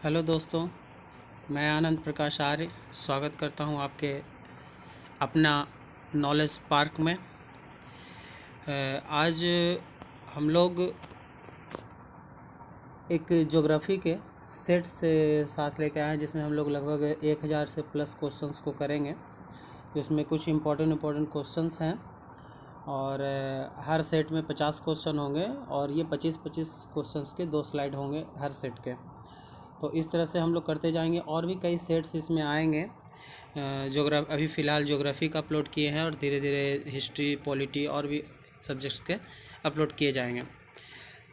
Hello दोस्तों, मैं आनंद प्रकाश आर्य स्वागत करता हूं आपके अपना नॉलेज पार्क में। आज हम लोग एक ज्योग्राफी के सेट से साथ लेकर आए हैं, जिसमें हम लोग लगभग 1000 से प्लस क्वेश्चंस को करेंगे। जिसमें कुछ इम्पोर्टेंट क्वेश्चंस हैं और हर सेट में 50 क्वेश्चन होंगे और ये 25-25 क्वेश्चंस के 2 स्लाइड होंगे हर सेट के। तो इस तरह से हम लोग करते जाएंगे और भी कई सेट्स इसमें आएंगे। अभी फ़िलहाल ज्योग्राफी का अपलोड किए हैं और धीरे धीरे हिस्ट्री, पॉलिटी और भी सब्जेक्ट्स के अपलोड किए जाएंगे।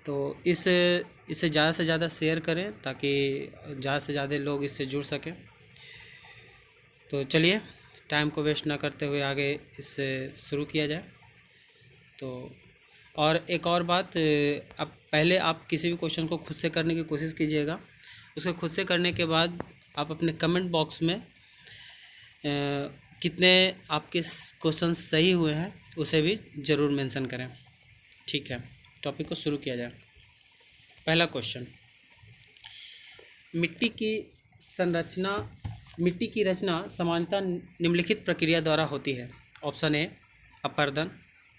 तो इसे ज़्यादा से ज़्यादा शेयर करें ताकि ज़्यादा से ज़्यादा लोग इससे जुड़ सकें। तो चलिए, टाइम को वेस्ट ना करते हुए आगे इससे शुरू किया जाए। तो और एक और बात, अब पहले आप किसी भी क्वेश्चन को खुद से करने की कोशिश कीजिएगा। उसको खुद से करने के बाद आप अपने कमेंट बॉक्स में कितने आपके क्वेश्चन सही हुए हैं उसे भी ज़रूर मेंशन करें। ठीक है, टॉपिक को शुरू किया जाए। पहला क्वेश्चन, मिट्टी की रचना सामान्यतः निम्नलिखित प्रक्रिया द्वारा होती है। ऑप्शन ए अपरदन,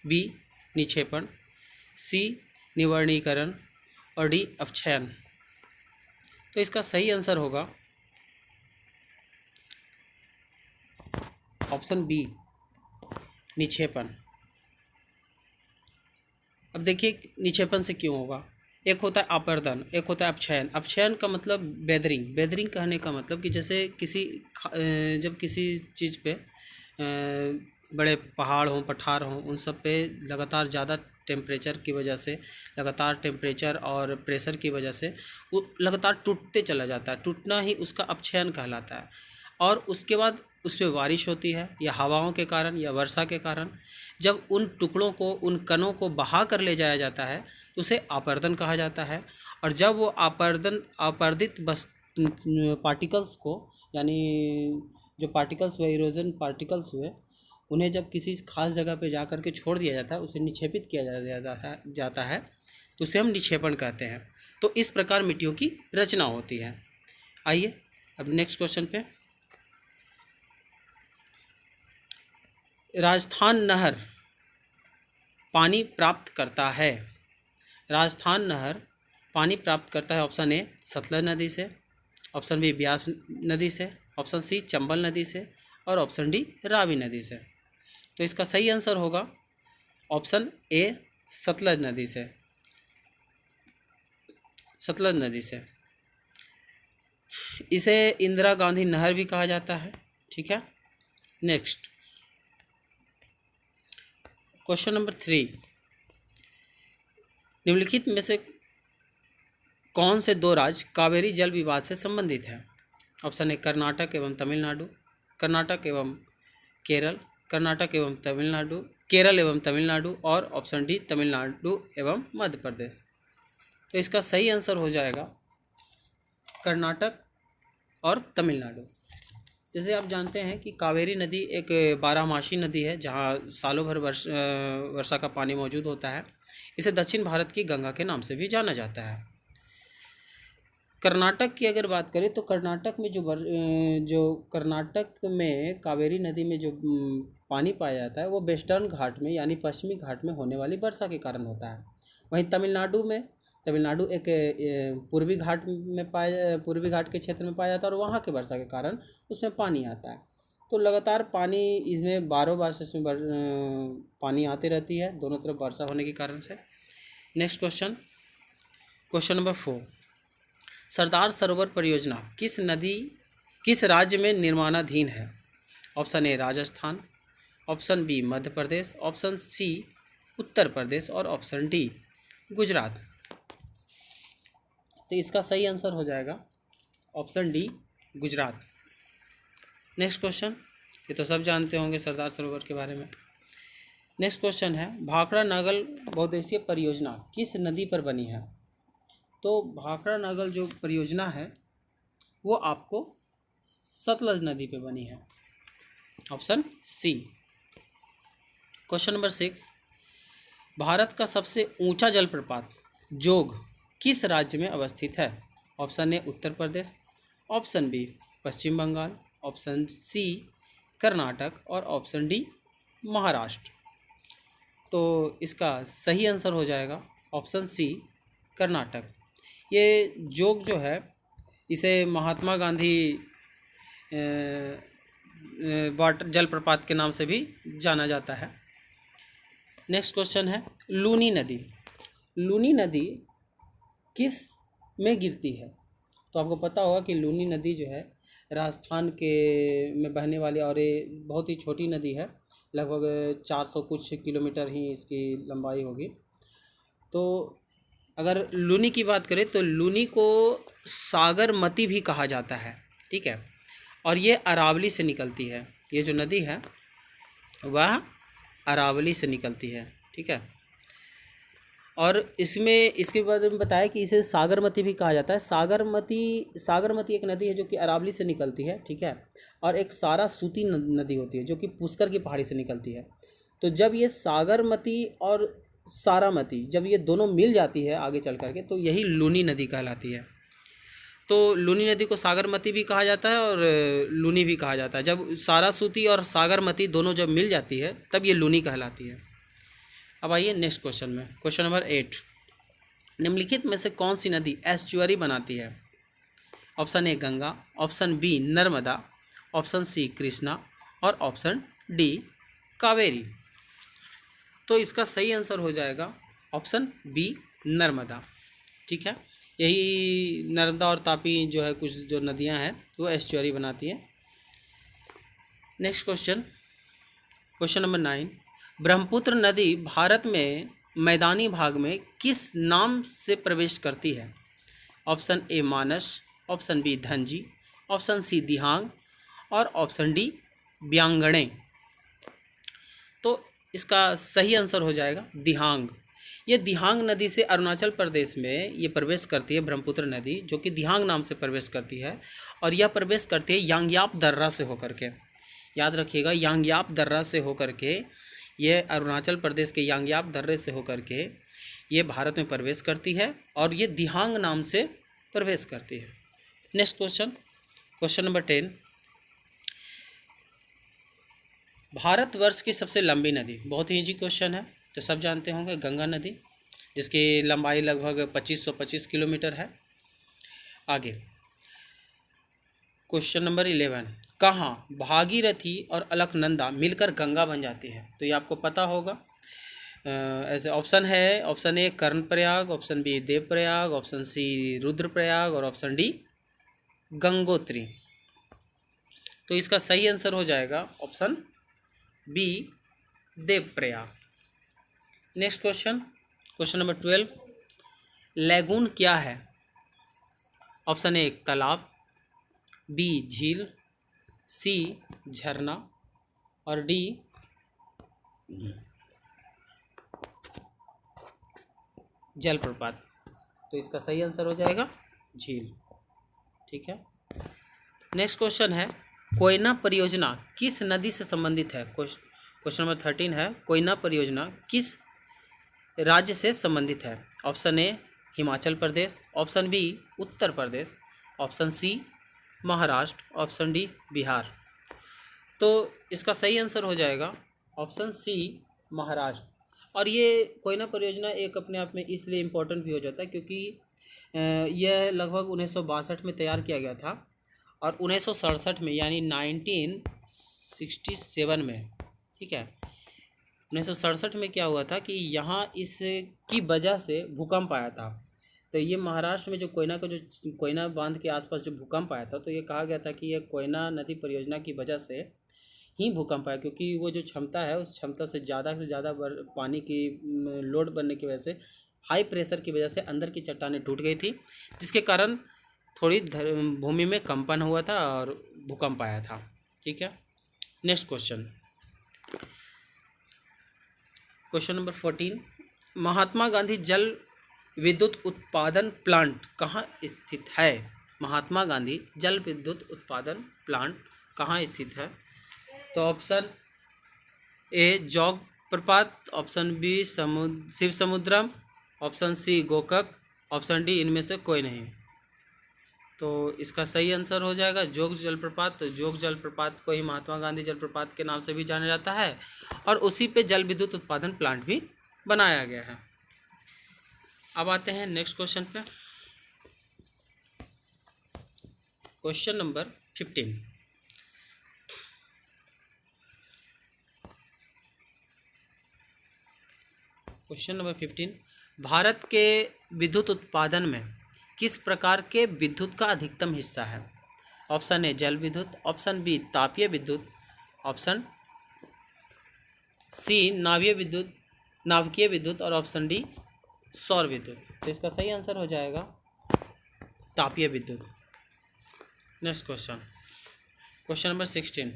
बी निक्षेपण, सी निवर्णीकरण और डी अपक्षयन। तो इसका सही आंसर होगा ऑप्शन बी निक्षेपण। अब देखिए निक्षेपण से क्यों होगा। एक होता है अपर्दन, एक होता है अपक्षयन। अपक्षयन का मतलब बेदरिंग कहने का मतलब कि जैसे जब किसी चीज़ पे बड़े पहाड़ हों, पठार हों, उन सब पे लगातार ज़्यादा टेम्परेचर की वजह से, लगातार टेम्परेचर और प्रेशर की वजह से वो लगातार टूटते चला जाता है। टूटना ही उसका अपक्षयन कहलाता है। और उसके बाद उस पर बारिश होती है या हवाओं के कारण या वर्षा के कारण जब उन टुकड़ों को, उन कणों को बहा कर ले जाया जाता है तो उसे आपर्दन कहा जाता है। और जब वो आपर्दित पार्टिकल्स को, यानी जो पार्टिकल्स हुए, इरोजन पार्टिकल्स हुए, उन्हें जब किसी खास जगह पे जा कर के छोड़ दिया जाता है, उसे निक्षेपित किया जाता है तो उसे हम निक्षेपण कहते हैं। तो इस प्रकार मिट्टियों की रचना होती है। आइए अब नेक्स्ट क्वेश्चन पे। राजस्थान नहर पानी प्राप्त करता है। राजस्थान नहर पानी प्राप्त करता है। ऑप्शन ए सतलज नदी से, ऑप्शन बी ब्यास नदी से, ऑप्शन सी चंबल नदी से और ऑप्शन डी रावी नदी से। तो इसका सही आंसर होगा ऑप्शन ए सतलज नदी से। सतलज नदी से इसे इंदिरा गांधी नहर भी कहा जाता है। ठीक है, नेक्स्ट क्वेश्चन नंबर 3, निम्नलिखित में से कौन से 2 राज्य कावेरी जल विवाद से संबंधित हैं। ऑप्शन ए कर्नाटक एवं तमिलनाडु, कर्नाटक एवं केरल, कर्नाटक एवं तमिलनाडु, केरल एवं तमिलनाडु और ऑप्शन डी तमिलनाडु एवं मध्य प्रदेश। तो इसका सही आंसर हो जाएगा कर्नाटक और तमिलनाडु। जैसे आप जानते हैं कि कावेरी नदी एक 12मासी नदी है जहाँ सालों भर वर्षा का पानी मौजूद होता है। इसे दक्षिण भारत की गंगा के नाम से भी जाना जाता है। कर्नाटक की अगर बात करें तो कर्नाटक में जो कर्नाटक में कावेरी नदी में जो पानी पाया जाता है वो वेस्टर्न घाट में, यानी पश्चिमी घाट में होने वाली वर्षा के कारण होता है। वहीं तमिलनाडु एक पूर्वी घाट के क्षेत्र में पाया जाता है और वहाँ के वर्षा के कारण उसमें पानी आता है। तो लगातार पानी इसमें 12 बार से इसमें पानी आती रहती है, दोनों तरफ वर्षा होने के कारण से। Next question number 4, Sardar Sarovar परियोजना किस राज्य में निर्माणाधीन है। Option A Rajasthan, option B Madhya Pradesh, option C Uttar Pradesh और ऑप्शन डी गुजरात। तो इसका सही आंसर हो जाएगा option D Gujarat. Next question, ये तो सब जानते होंगे सरदार सरोवर के बारे में। नेक्स्ट क्वेश्चन है, भाखड़ा नागल बहुउद्देशीय परियोजना किस नदी पर बनी है। तो भाखड़ा नागल जो परियोजना है वो आपको सतलज नदी पे बनी है, option C. Question number 6, Bharat का सबसे ऊंचा जलप्रपात जोग किस राज्य में अवस्थित है। Option A Uttar Pradesh, option B Paschim Bangal, option C Karnataka और ऑप्शन डी महाराष्ट्र। तो इसका सही आंसर हो जाएगा ऑप्शन सी कर्नाटक। ये जोग जो है इसे महात्मा गांधी वाटर जलप्रपात के नाम से भी जाना जाता है। नेक्स्ट क्वेश्चन है लूनी नदी। लूनी नदी किस में गिरती है? तो आपको पता होगा कि लूनी नदी जो है राजस्थान के में बहने वाली और ये बहुत ही छोटी नदी है, लगभग 400 कुछ किलोमीटर ही इसकी लंबाई होगी। तो अगर लूनी की बात करें तो लूनी को सागरमती भी कहा जाता है, ठीक है। और ये अरावली से निकलती है, ये जो नदी है वह अरावली से निकलती है, ठीक है। और इसमें इसके बाद में बताया कि इसे सागरमती भी कहा जाता है। सागरमती एक नदी है जो कि अरावली से निकलती है, ठीक है। और एक सारासूती नदी होती है जो कि पुष्कर की पहाड़ी से निकलती है। तो जब ये सागरमती और सारामती जब ये दोनों मिल जाती है आगे चल करके तो यही लूनी नदी कहलाती है। तो लूनी नदी को सागरमती भी कहा जाता है और लूनी भी कहा जाता है। जब सारासूती और सागरमती दोनों जब मिल जाती है तब ये लूनी कहलाती है। अब आइए नेक्स्ट क्वेश्चन में, क्वेश्चन नंबर 8। निम्नलिखित में से कौन सी नदी एस्चुअरी बनाती है? Option A Ganga, option B Narmada, option C Krishna और ऑप्शन डी कावेरी। तो इसका सही आंसर हो जाएगा ऑप्शन बी नर्मदा, ठीक है। यही नर्मदा और तापी जो है कुछ जो नदियां हैं वो एस्चुअरी बनाती हैं। Next question, question number 9। Brahmaputra नदी भारत में मैदानी भाग में किस नाम से प्रवेश करती है? Option A Manas, option B Dhanji, option C Dihang और ऑप्शन डी ब्यांगणे। तो इसका सही आंसर हो जाएगा दिहांग। ये दिहांग नदी से अरुणाचल प्रदेश में ये प्रवेश करती है, ब्रह्मपुत्र नदी जो कि दिहांग नाम से प्रवेश करती है। और यह प्रवेश करती है यांग्याप दर्रा से होकर के, याद रखिएगा यांग्याप दर्रा से होकर के, ये अरुणाचल प्रदेश के यांग्याप दर्रे से होकर के ये भारत में प्रवेश करती है और ये दिहांग नाम से प्रवेश करती है। Next question, question number 10। Bharatvarsh की सबसे लंबी नदी, बहुत ही इजी क्वेश्चन है तो सब जानते होंगे, गंगा नदी, जिसकी लंबाई लगभग 2525 किलोमीटर है। आगे क्वेश्चन नंबर 11। कहाँ भागीरथी और अलकनंदा मिलकर गंगा बन जाती है? तो ये आपको पता होगा। ऐसे ऑप्शन है, option A Karnaprayag, option B Devprayag, option C Rudraprayag और ऑप्शन डी गंगोत्री। तो इसका सही आंसर हो जाएगा option B Devprayag. Next question, question number 12। Lagoon क्या है? ऑप्शन ए तालाब, बी झील, सी झरना और डी जलप्रपात। तो इसका सही आंसर हो जाएगा झील, ठीक है। नेक्स्ट क्वेश्चन है कोयना परियोजना किस नदी से संबंधित है? क्वेश्चन नंबर 13 है कोयना परियोजना किस राज्य से संबंधित है? Option A Himachal Pradesh, option B Uttar Pradesh, option C Maharashtra, option D Bihar. तो इसका सही आंसर हो जाएगा ऑप्शन सी महाराष्ट्र। और ये कोयना परियोजना एक अपने आप में इसलिए इम्पोर्टेंट भी हो जाता है क्योंकि यह लगभग 1962 में तैयार किया गया था और 1967 में यानी 1967 में, ठीक है, 1967 में क्या हुआ था कि यहाँ इसकी वजह से भूकंप आया था। तो ये महाराष्ट्र में जो कोयना बांध के आसपास जो भूकंप आया था तो ये कहा गया था कि ये कोयना नदी परियोजना की वजह से ही भूकंप आया, क्योंकि वो जो क्षमता है उस क्षमता से ज़्यादा पानी की लोड बनने की वजह से, हाई प्रेशर की वजह से अंदर की चट्टानें टूट गई थी, जिसके कारण थोड़ी भूमि में कंपन हुआ था और भूकंप आया था, ठीक है। Next question, question number 14। Mahatma Gandhi जल विद्युत उत्पादन प्लांट कहाँ स्थित है? महात्मा गांधी जल विद्युत उत्पादन प्लांट कहाँ स्थित है? तो ऑप्शन ए जोग प्रपात, option B Shiva Samudram, option C Gokak, option D इनमें से कोई नहीं। तो इसका सही आंसर हो जाएगा जोग जलप्रपात। तो जोग जलप्रपात को ही महात्मा गांधी जलप्रपात के नाम से भी जाना जाता है और उसी पे जल विद्युत उत्पादन प्लांट भी बनाया गया है। अब आते हैं नेक्स्ट क्वेश्चन पे। Question number 15। Question number 15, Bharat के विद्युत उत्पादन में किस प्रकार के विद्युत का अधिकतम हिस्सा है? ऑप्शन ए जल विद्युत, ऑप्शन बी तापीय विद्युत, ऑप्शन सी नाभिकीय विद्युत और ऑप्शन डी सौर विद्युत। तो इसका सही आंसर हो जाएगा तापीय विद्युत। Next question, question number 16।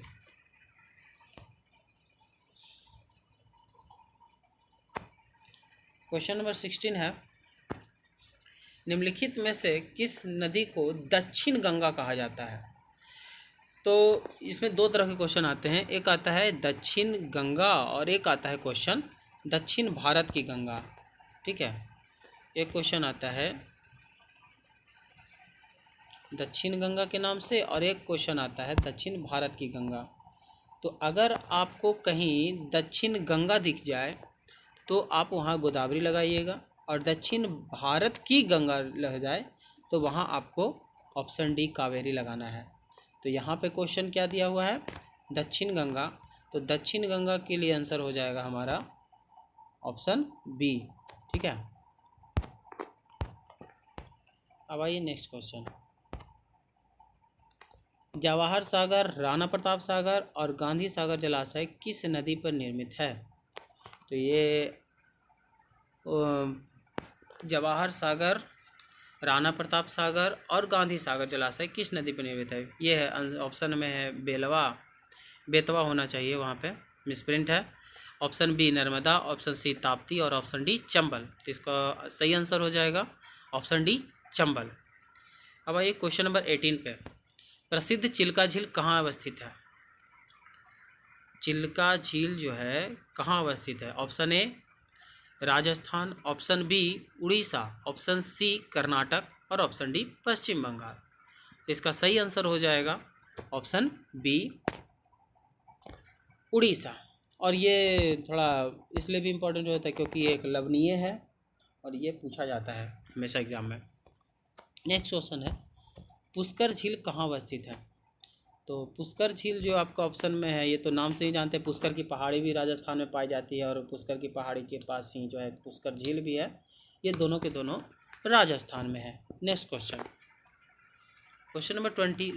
Question number 16 है, निम्नलिखित में से किस नदी को दक्षिण गंगा कहा जाता है? तो इसमें दो तरह के क्वेश्चन आते हैं, एक आता है दक्षिण गंगा और एक आता है क्वेश्चन दक्षिण भारत की गंगा। ठीक है, एक क्वेश्चन आता है दक्षिण गंगा के नाम से और एक क्वेश्चन आता है दक्षिण भारत की गंगा। तो अगर आपको कहीं दक्षिण गंगा दिख जाए तो आप वहाँ गोदावरी लगाइएगा, और दक्षिण भारत की गंगा लग जाए तो वहाँ आपको ऑप्शन डी कावेरी लगाना है। तो यहाँ पे क्वेश्चन क्या दिया हुआ है? दक्षिण गंगा। तो दक्षिण गंगा के लिए आंसर हो जाएगा हमारा ऑप्शन बी। ठीक है, अब आइए नेक्स्ट क्वेश्चन। जवाहर सागर, राणा प्रताप सागर और गांधी सागर जलाशय किस नदी पर निर्मित है? तो ये जवाहर सागर, राणा प्रताप सागर और गांधी सागर जलाशय किस नदी पर निर्मित है? ये है ऑप्शन में है बेतवा होना चाहिए, वहाँ पे मिसप्रिंट है। Option B Narmada, option C Tapti और ऑप्शन डी चंबल। तो इसका सही आंसर हो जाएगा ऑप्शन डी चंबल। अब आइए क्वेश्चन नंबर 18 पे। प्रसिद्ध चिल्का झील कहाँ अवस्थित है? चिल्का झील जो है कहाँ अवस्थित है? Option A Rajasthan, option B Orissa, option C Karnataka और ऑप्शन डी पश्चिम बंगाल। इसका सही आंसर हो जाएगा ऑप्शन बी उड़ीसा। और ये थोड़ा इसलिए भी इम्पोर्टेंट होता है क्योंकि ये एक लवणीय है और ये पूछा जाता है हमेशा एग्जाम में। नेक्स्ट क्वेश्चन है, पुष्कर झील कहाँ अवस्थित है? तो पुष्कर झील जो आपका ऑप्शन में है, ये तो नाम से ही जानते हैं, पुष्कर की पहाड़ी भी राजस्थान में पाई जाती है और पुष्कर की पहाड़ी के पास ही जो है पुष्कर झील भी है। ये दोनों के दोनों राजस्थान में है। Next question, question number 20,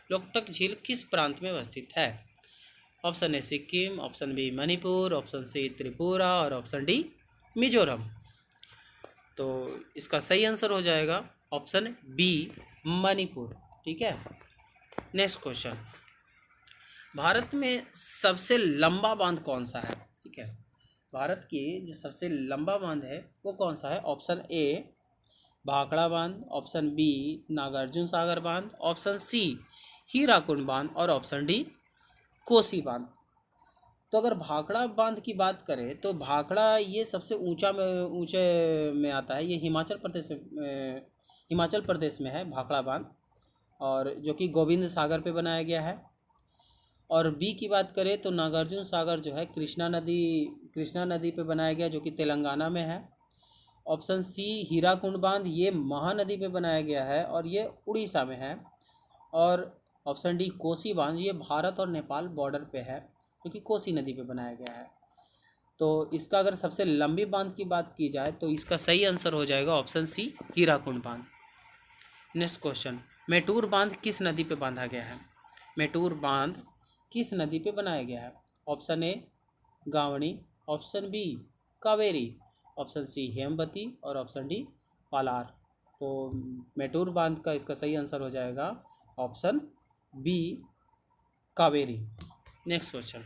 Loktak झील किस प्रांत में अवस्थित है? Option A Sikkim, option B Manipur, option C Tripura और ऑप्शन डी मिजोरम। तो इसका सही आंसर हो जाएगा ऑप्शन बी मणिपुर। ठीक है, नेक्स्ट क्वेश्चन, भारत में सबसे लंबा बांध कौन सा है? ठीक है, भारत की जो सबसे लंबा बांध है वो कौन सा है? ऑप्शन ए भाखड़ा बांध, ऑप्शन बी नागार्जुन सागर बांध, ऑप्शन सी हीराकुंड बांध और ऑप्शन डी कोसी बांध। तो अगर भाखड़ा बांध की बात करें तो भाखड़ा ये सबसे ऊंचे में आता है। ये हिमाचल प्रदेश में है भाखड़ा बांध, और जो कि गोविंद सागर पे बनाया गया है। और बी की बात करें तो नागार्जुन सागर जो है कृष्णा नदी पे बनाया गया, जो कि तेलंगाना में है। ऑप्शन सी हीराकुंड बांध ये महानदी पे बनाया गया है और ये उड़ीसा में है। और ऑप्शन डी कोसी बांध ये भारत और नेपाल बॉर्डर पे है, जो कि कोसी नदी पे बनाया गया है। तो इसका अगर सबसे लंबी बांध की बात की जाए तो इसका सही आंसर हो जाएगा ऑप्शन सी हीराकुंड बांध। नेक्स्ट क्वेश्चन, मेटूर बांध किस नदी पे बांधा गया है? मेटूर बांध किस नदी पे बनाया गया है? Option A Gavani, option B Kaveri, option C Hemavati और ऑप्शन डी पालार। तो मेटूर बांध का इसका सही आंसर हो जाएगा option B Kaveri. Next question,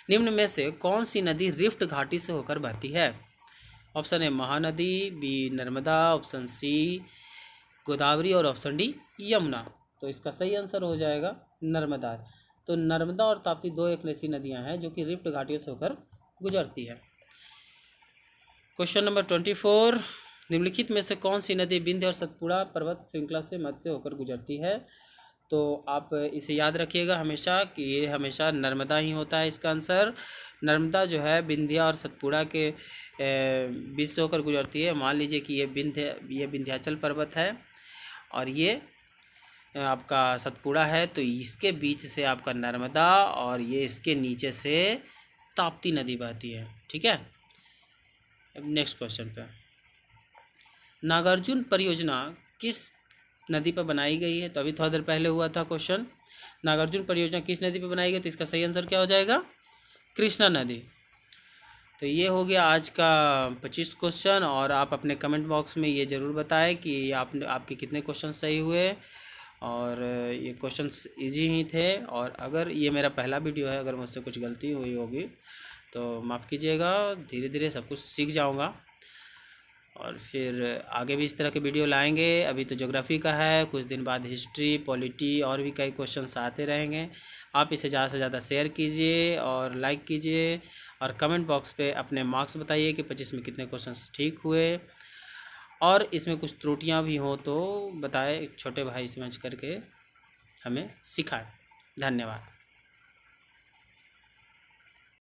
निम्न में से कौन सी नदी रिफ्ट घाटी से होकर बहती है? Option A Mahanadi, B Narmada, option C Godavari और ऑप्शन डी यमुना। तो इसका सही आंसर हो जाएगा नर्मदा। तो नर्मदा और ताप्ती दो एक ऐसी नदियां हैं जो कि रिफ्ट घाटियों से होकर गुजरती है। क्वेश्चन नंबर 24, निम्नलिखित में से कौन सी नदी विंध्य और सतपुड़ा पर्वत श्रृंखला से मध्य से होकर गुजरती है? तो आप इसे याद रखिएगा हमेशा कि ये हमेशा नर्मदा ही होता है इसका आंसर। नर्मदा जो है विंध्या और सतपुड़ा के बीच से होकर गुजरती है। मान लीजिए कि ये विंध्याचल पर्वत है और ये आपका सतपुड़ा है, तो इसके बीच से आपका नर्मदा और ये इसके नीचे से ताप्ती नदी बहती है। ठीक है, अब नेक्स्ट क्वेश्चन पे, नागार्जुन परियोजना किस नदी पर बनाई गई है? तो अभी थोड़ा देर पहले हुआ था क्वेश्चन, नागार्जुन परियोजना किस नदी पर बनाई गई, तो इसका सही आंसर क्या हो जाएगा? कृष्णा नदी। तो ये हो गया आज का 25 क्वेश्चन, और आप अपने कमेंट बॉक्स में ये ज़रूर बताएं कि आपके कितने क्वेश्चन सही हुए, और ये क्वेश्चंस इजी ही थे। और अगर ये मेरा पहला वीडियो है, अगर मुझसे कुछ गलती हुई होगी तो माफ़ कीजिएगा, धीरे धीरे सब कुछ सीख जाऊंगा और फिर आगे भी इस तरह के वीडियो लाएंगे। अभी तो ज्योग्राफी का है, कुछ दिन बाद हिस्ट्री, पॉलिटी और भी कई क्वेश्चंस आते रहेंगे। आप इसे ज़्यादा से ज़्यादा शेयर कीजिए और लाइक कीजिए, और कमेंट बॉक्स पे अपने मार्क्स बताइए कि 25 में कितने क्वेश्चंस ठीक हुए, और इसमें कुछ त्रुटियां भी हों तो बताएं, छोटे भाई समझ करके हमें सिखाएं। धन्यवाद।